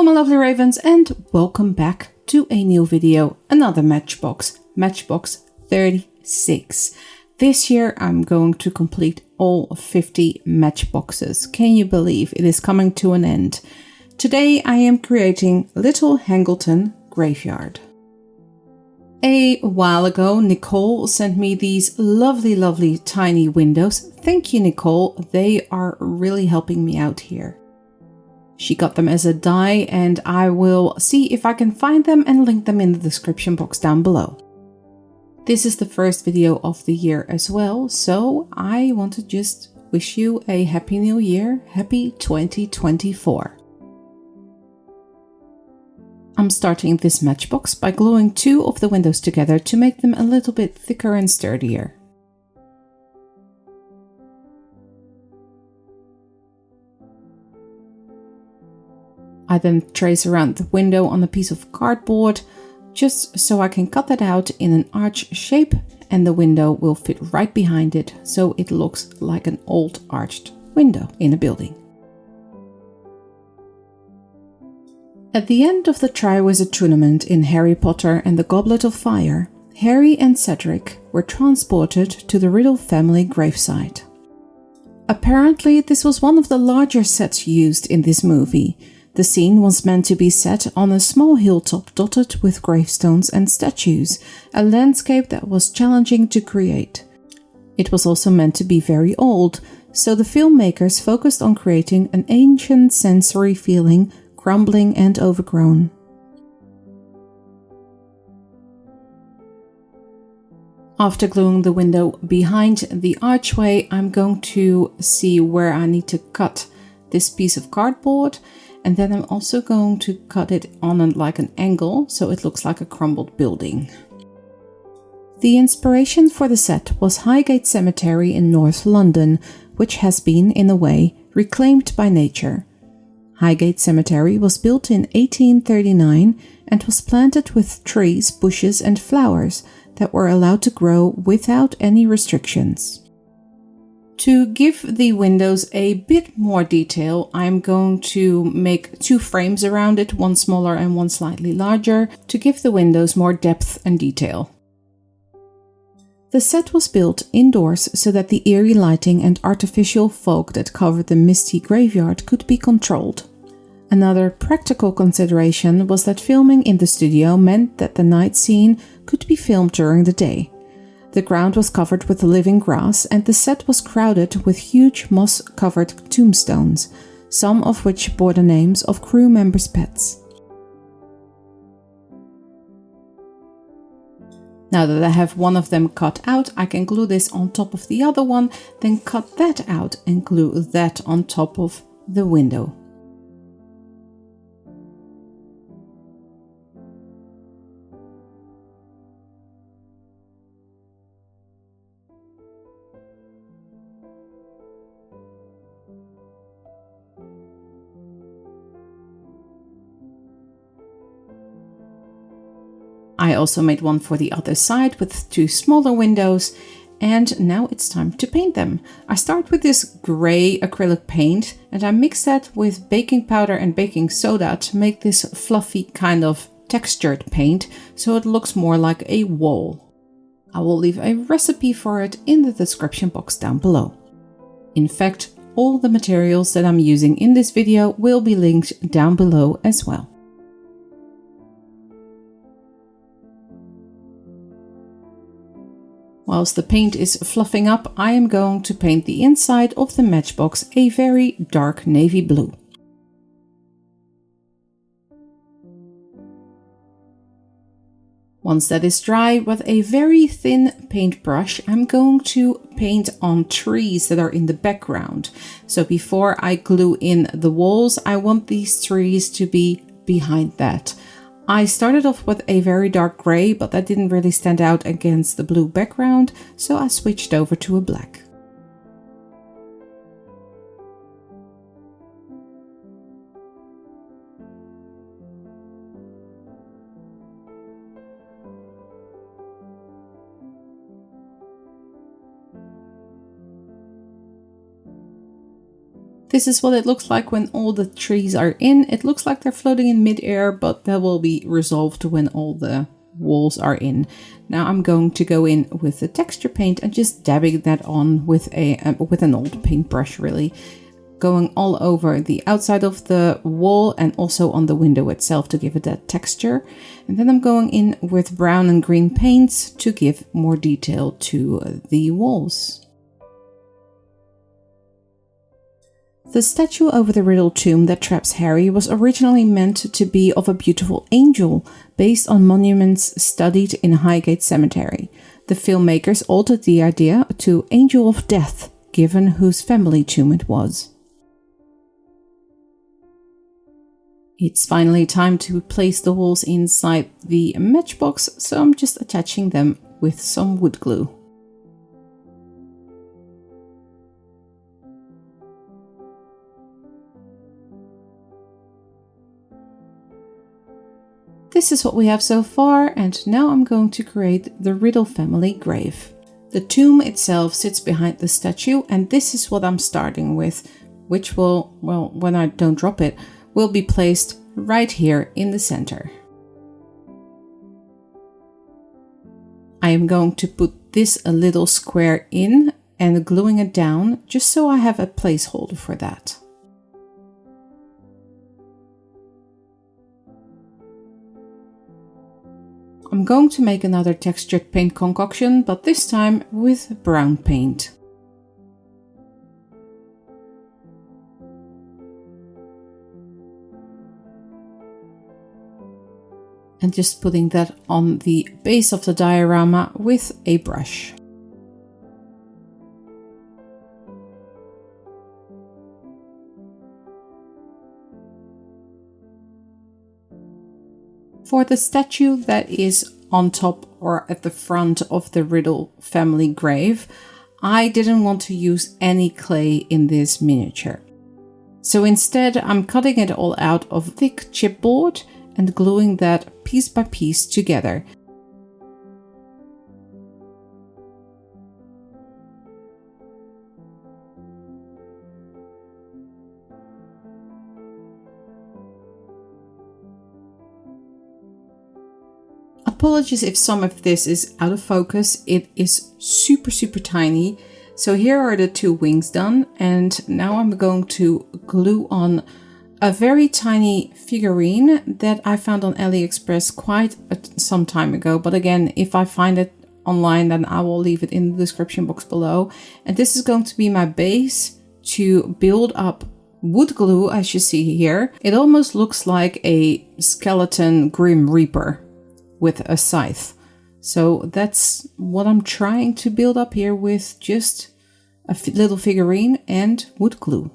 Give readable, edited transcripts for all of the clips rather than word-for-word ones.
Hello my lovely ravens and welcome back to a new video, another Matchbox 36. This year I'm going to complete all 50 Matchboxes. Can you believe it is coming to an end? Today I am creating Little Hangleton Graveyard. A while ago Nicole sent me these lovely tiny windows. Thank you Nicole, they are really helping me out here. She got them as a die and I will see if I can find them and link them in the description box down below. This is the first video of the year as well, so I want to just wish you a happy new year, happy 2024. I'm starting this matchbox by gluing two of the windows together to make them a little bit thicker and sturdier. I then trace around the window on a piece of cardboard, just so I can cut that out in an arch shape and the window will fit right behind it, so it looks like an old arched window in a building. At the end of the Triwizard Tournament in Harry Potter and the Goblet of Fire, Harry and Cedric were transported to the Riddle Family gravesite. Apparently, this was one of the larger sets used in this movie. The scene was meant to be set on a small hilltop dotted with gravestones and statues, a landscape that was challenging to create. It was also meant to be very old, so the filmmakers focused on creating an ancient sensory feeling, crumbling and overgrown. After gluing the window behind the archway, I'm going to see where I need to cut this piece of cardboard. And then I'm also going to cut it on like an angle, so it looks like a crumbled building. The inspiration for the set was Highgate Cemetery in North London, which has been, in a way, reclaimed by nature. Highgate Cemetery was built in 1839 and was planted with trees, bushes and flowers that were allowed to grow without any restrictions. To give the windows a bit more detail, I'm going to make two frames around it, one smaller and one slightly larger, to give the windows more depth and detail. The set was built indoors so that the eerie lighting and artificial fog that covered the misty graveyard could be controlled. Another practical consideration was that filming in the studio meant that the night scene could be filmed during the day. The ground was covered with living grass and the set was crowded with huge moss-covered tombstones, some of which bore the names of crew members' pets. Now that I have one of them cut out, I can glue this on top of the other one, then cut that out and glue that on top of the window. I also made one for the other side with two smaller windows, and now it's time to paint them. I start with this grey acrylic paint and I mix that with baking powder and baking soda to make this fluffy kind of textured paint so it looks more like a wall. I will leave a recipe for it in the description box down below. In fact, all the materials that I'm using in this video will be linked down below as well. Whilst the paint is fluffing up, I am going to paint the inside of the matchbox a very dark navy blue. Once that is dry, with a very thin paintbrush, I'm going to paint on trees that are in the background. So before I glue in the walls, I want these trees to be behind that. I started off with a very dark grey, but that didn't really stand out against the blue background, so I switched over to a black. This is what it looks like when all the trees are in. It looks like they're floating in mid-air, but that will be resolved when all the walls are in. Now I'm going to go in with the texture paint and just dabbing that on with an old paintbrush, really. Going all over the outside of the wall and also on the window itself to give it that texture. And then I'm going in with brown and green paints to give more detail to the walls. The statue over the Riddle tomb that traps Harry was originally meant to be of a beautiful angel, based on monuments studied in Highgate Cemetery. The filmmakers altered the idea to Angel of Death, given whose family tomb it was. It's finally time to place the walls inside the matchbox, so I'm just attaching them with some wood glue. This is what we have so far, and now I'm going to create the Riddle Family grave. The tomb itself sits behind the statue, and this is what I'm starting with, which will, well, when I don't drop it, will be placed right here in the center. I am going to put this a little square in and gluing it down, just so I have a placeholder for that. I'm going to make another textured paint concoction, but this time with brown paint. And just putting that on the base of the diorama with a brush. For the statue that is on top or at the front of the Riddle family grave, I didn't want to use any clay in this miniature. So instead I'm cutting it all out of thick chipboard and gluing that piece by piece together. Apologies if some of this is out of focus, it is super tiny. So here are the two wings done, and now I'm going to glue on a very tiny figurine that I found on AliExpress quite some time ago. But again, if I find it online, then I will leave it in the description box below. And this is going to be my base to build up wood glue, as you see here. It almost looks like a skeleton Grim Reaper with a scythe. So that's what I'm trying to build up here with just a little figurine and wood glue.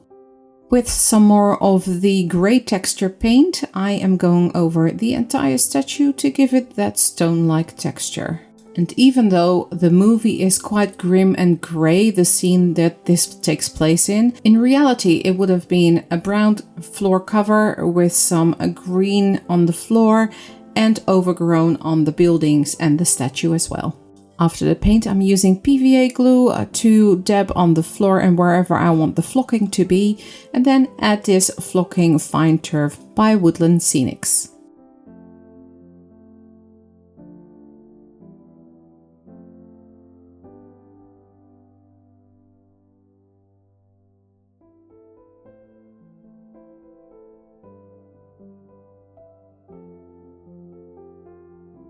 With some more of the gray texture paint, I am going over the entire statue to give it that stone-like texture. And even though the movie is quite grim and gray, the scene that this takes place in reality it would have been a brown floor cover with some green on the floor and overgrown on the buildings and the statue as well. After the paint, I'm using PVA glue to dab on the floor and wherever I want the flocking to be, and then add this flocking fine turf by Woodland Scenics.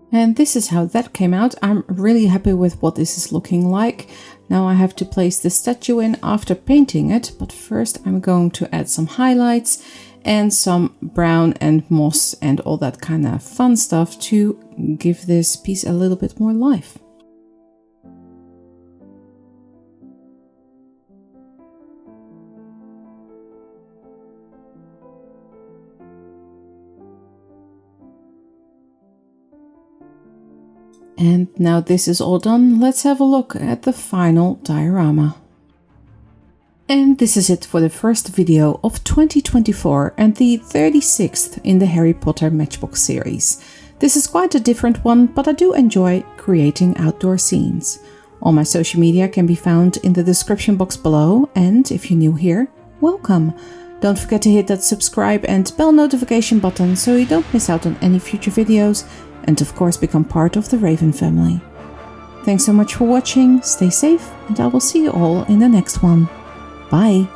And this is how that came out. I'm really happy with what this is looking like. Now I have to place the statue in after painting it, but first I'm going to add some highlights and some brown and moss and all that kind of fun stuff to give this piece a little bit more life. And now this is all done, let's have a look at the final diorama. And this is it for the first video of 2024 and the 36th in the Harry Potter Matchbox series. This is quite a different one, but I do enjoy creating outdoor scenes. All my social media can be found in the description box below, and if you're new here, welcome. Don't forget to hit that subscribe and bell notification button so you don't miss out on any future videos, and of course become part of the Raven family. Thanks so much for watching, stay safe, and I will see you all in the next one. Bye!